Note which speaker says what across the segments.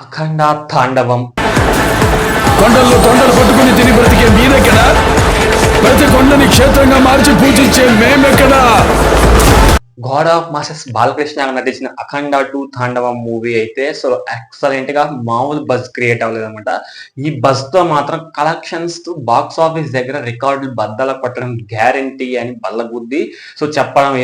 Speaker 1: అఖండ తాండవం.
Speaker 2: కొండల్లో కొండలు పట్టుకుని తిని బ్రతికే మీరెక్కడా? ప్రతి కొండని క్షేత్రంగా మార్చి పూజించే మేమెక్కడా?
Speaker 1: గాడ్ ఆఫ్ మాసెస్ బాలకృష్ణ గారు నటించిన అఖండ 2 తాండవం మూవీ అయితే సో ఎక్సలెంట్ గా మామూలు బజ్ క్రియేట్ అవ్వలేదు అనమాట. ఈ బజ్ తో మాత్రం కలెక్షన్స్ బాక్స్ ఆఫీస్ దగ్గర రికార్డులు బద్దలు కొట్టడం గ్యారంటీ అని బల్లగుద్ది సో చెప్పడం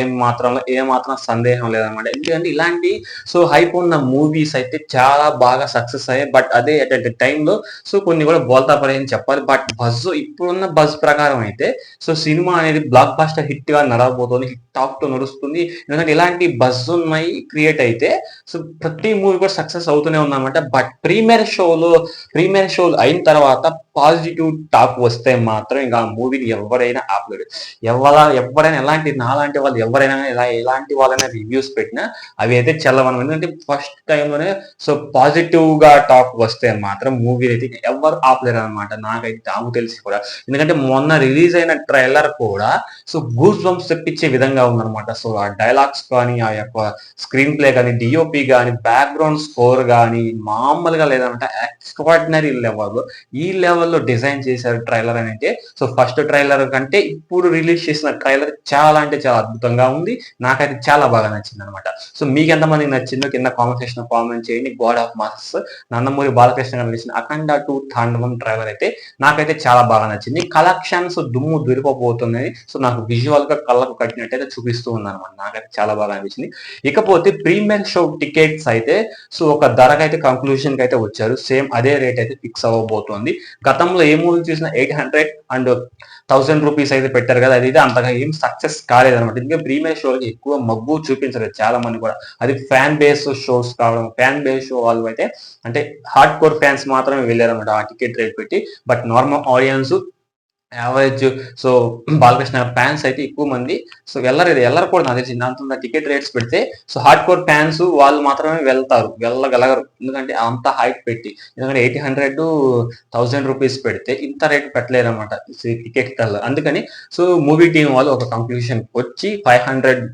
Speaker 1: ఏ మాత్రం సందేహం లేదనమాట. ఎందుకంటే ఇలాంటి సో హైప్ ఉన్న మూవీస్ అయితే చాలా బాగా సక్సెస్ అయ్యాయి. బట్ అదే అట్ టైంలో సో కొన్ని కూడా బోల్తా పడాయని చెప్పాలి. బట్ బజ్ ఇప్పుడున్న బజ్ ప్రకారం అయితే సో సినిమా అనేది బ్లాక్ బాస్టర్ హిట్ గా నడవబోతోంది. హిట్ టాక్ తో నడుస్తుంది. ఎందుకంటే ఇలాంటి బజ్ ఉన్నాయి క్రియేట్ అయితే సో ప్రతి మూవీ కూడా సక్సెస్ అవుతూనే ఉందన్నమాట. బట్ ప్రీమియర్ షోలు అయిన తర్వాత పాజిటివ్ టాక్ వస్తే మాత్రం ఇంకా ఆ మూవీని ఎవరైనా ఆపలేడు. ఎవరైనా నాలాంటి వాళ్ళు ఎవరైనా ఎలాంటి వాళ్ళైనా రివ్యూస్ పెట్టినా అవి అయితే చల్లవనం. ఎందుకంటే ఫస్ట్ టైంలోనే సో పాజిటివ్ గా టాక్ వస్తే మాత్రం మూవీ అయితే ఎవరు ఆపలేరు అనమాట. నాకు తెలిసి కూడా ఎందుకంటే మొన్న రిలీజ్ అయిన ట్రైలర్ కూడా సో గూస్ బంప్స్ తెప్పించే విధంగా ఉందన్నమాట. సో ఆ డైలాగ్స్ కానీ ఆ యొక్క స్క్రీన్ ప్లే కానీ డిఓపి కానీ బ్యాక్గ్రౌండ్ స్కోర్ కానీ మామూలుగా లేదంటే ఎక్స్ట్రాడినరీ లెవెల్. ఈ లెవెల్లో డిజైన్ చేశారు ట్రైలర్ అనేది. సో ఫస్ట్ ట్రైలర్ కంటే ఇప్పుడు రిలీజ్ చేసిన ట్రైలర్ చాలా అంటే చాలా అద్భుతంగా ఉంది. నాకైతే చాలా బాగా నచ్చింది అనమాట. సో మీకు ఎంతమందికి నచ్చిందో కింద కామెంట్ సెక్షన్ కామెంట్ చేయండి. God of masses Nandamuri Balakrishna గారు నడిచిన అఖండ 2 తాండవం ట్రైలర్ అయితే నాకైతే చాలా బాగా నచ్చింది. కలెక్షన్స్ దుమ్ము దులిపబోతున్నాయి. సో నాకు విజువల్ గా కళ్ళకు కట్టినట్టయితే చూపిస్తూ ఉంది అనమాట. నాకైతే చాలా బాగా అనిపించింది. ఇకపోతే ప్రీమియర్ షో టికెట్స్ అయితే సో ఒక ధరకైతే కంక్లూజన్ కి అయితే వచ్చారు. సేమ్ అదే రేట్ అయితే ఫిక్స్ అవ్వబోతోంది. గతంలో ఏ మూవీ చూసినా 800 అండ్ 1000 రూపీస్ అయితే పెట్టారు కదా, అది అంతగా ఏం సక్సెస్ కాలేదన్నమాట. ఇంకా ప్రీమియర్ షోకి ఎక్కువ మగ్గు చూపించలేదు చాలా మంది కూడా. అది ఫ్యాన్ బేస్ షోస్ కావడం, ఫ్యాన్ బేస్ షో వాళ్ళు అయితే అంటే హార్డ్ కోర్ ఫ్యాన్స్ మాత్రమే వెళ్ళారన్నమాట ఆ టికెట్ రేట్ పెట్టి. But normal audience average so Balakrishna fans అయితే ఎక్కువ మంది సో వెళ్ళకూడదు నాకు తెలిసి. దాంతో టికెట్ రేట్స్ పెడితే సో హార్డ్ కోర్ ఫ్యాన్స్ వాళ్ళు మాత్రమే వెళ్ళగలరు. ఎందుకంటే అంత హైట్ పెట్టి, ఎందుకంటే 800 1000 రూపీస్ పెడితే ఇంత రేట్ పెట్టలేరు అనమాట టికెట్ కల్లా. అందుకని సో మూవీ టీం వాళ్ళు ఒక కంక్లూషన్ వచ్చి 500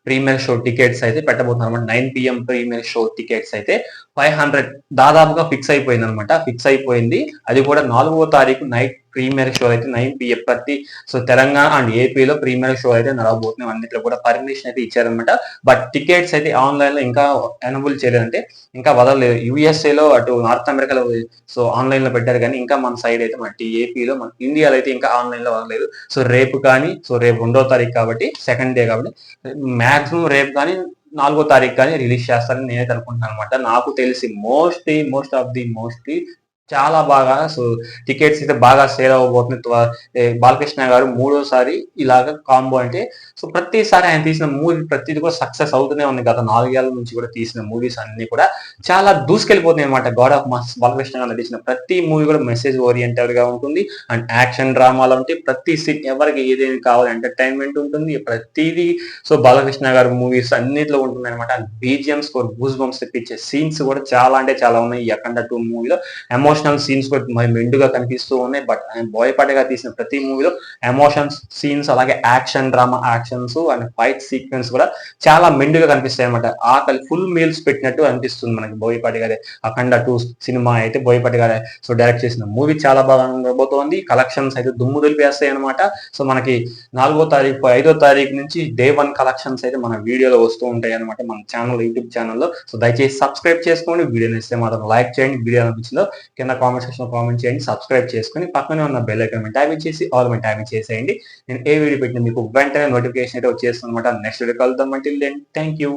Speaker 1: ప్రీమియర్ షో టికెట్స్ అయితే పెట్టబోతున్నారు అనమాట. 9 PM ప్రీమియర్ షో టికెట్స్ అయితే 500 దాదాపుగా ఫిక్స్ అయిపోయింది అనమాట. ఫిక్స్ అయిపోయింది. అది కూడా 4వ తారీఖు నైట్ ప్రీమియర్ షో అయితే 9 PM ప్రతి సో తెలంగాణ అండ్ ఏపీలో ప్రీమియర్ షో అయితే నడవబోతున్నాయి. అన్నిట్లో కూడా పర్మిషన్ అయితే ఇచ్చారనమాట. బట్ టికెట్స్ అయితే ఆన్లైన్ లో ఇంకా ఎనబుల్ చేయలేదంటే ఇంకా వదలలేదు. యుఎస్ఏలో అటు నార్త్ అమెరికాలో సో ఆన్లైన్ లో పెట్టారు కానీ ఇంకా మన సైడ్ అయితే మన ఏపీలో మన ఇండియాలో అయితే ఇంకా ఆన్లైన్ లో వదలలేదు. సో రేపు 2వ తారీఖు కాబట్టి సెకండ్ డే కాబట్టి మాక్సిమం రేపు కానీ 4వ తారీఖు కానీ రిలీజ్ చేస్తారని నేనైతే అనుకుంటున్నాను అనమాట. నాకు తెలిసి మోస్ట్లీ చాలా బాగా సో టికెట్స్ అయితే బాగా సేల్ అవ్వబోతుంది. బాలకృష్ణ గారు 3వసారి ఇలాగ కాంబో అంటే సో ప్రతిసారి ఆయన తీసిన మూవీ ప్రతిది కూడా సక్సెస్ అవుతూనే ఉంది. గత 4 ఏళ్ల నుంచి కూడా తీసిన మూవీస్ అన్ని కూడా చాలా దూసుకెళ్ళిపోతున్నాయి అనమాట. గాడ్ ఆఫ్ మాస్ బాలకృష్ణ గారు నటించిన ప్రతి మూవీ కూడా మెసేజ్ ఓరియంటెడ్ గా ఉంటుంది. అండ్ యాక్షన్ డ్రామాలు ఉంటాయి. ప్రతి సీన్ ఎవరికి ఏదేమి కావాలి ఎంటర్టైన్మెంట్ ఉంటుంది. ప్రతిదీ సో బాలకృష్ణ గారు మూవీస్ అన్నిట్లో ఉంటుంది అనమాట. బీజిఎం స్కోర్ గూస్ బంప్స్ తెప్పించే సీన్స్ కూడా చాలా అంటే చాలా ఉన్నాయి ఈ అఖండ 2 మూవీలో. ఎమోషనల్ సీన్స్ కూడా మరి మెండుగా కనిపిస్తూ ఉన్నాయి. బట్ ఆయన బోయపాటిగా తీసిన ప్రతి మూవీలో ఎమోషన్స్ సీన్స్ అలాగే action drama actions and fight sequence కూడా చాలా మెండుగా కనిపిస్తాయి అనమాట. ఆకలి ఫుల్ మీల్స్ పెట్టినట్టు అనిపిస్తుంది మనకి. బోయపాటి గారే అఖండ 2 సినిమా అయితే బోయపాటి గారే సో డైరెక్ట్ చేసిన మూవీ చాలా బాగా ఉండబోతోంది. కలెక్షన్స్ అయితే దుమ్ము దులిపేస్తాయి అనమాట. సో మనకి 4వ తారీఖు 5వ తారీఖు నుంచి డే 1 కలెక్షన్స్ అయితే మన వీడియోలో వస్తూ ఉంటాయి అనమాట మన ఛానల్ యూట్యూబ్ ఛానల్లో. సో దయచేసి సబ్స్క్రైబ్ చేసుకోండి. వీడియో నచ్చితే మాత్రం లైక్ చేయండి. వీడియో అనిపించిందో కింద కామెంట్ సెక్షన్ కామెంట్ చేయండి. సబ్స్క్రైబ్ చేసుకుని పక్కనే ఉన్న బెల్ ఐకాన్ ట్యాబ్ చేసి ఆల్ మీద ట్యాబ్ చేసేయండి. నేను ఏ వీడియో పెట్టినా మీకు వెంటనే నోటిఫికేషన్ అయితే వచ్చేస్తుంది అనమాట. నెక్స్ట్ వీడియో కలుద్దాం. Thank you.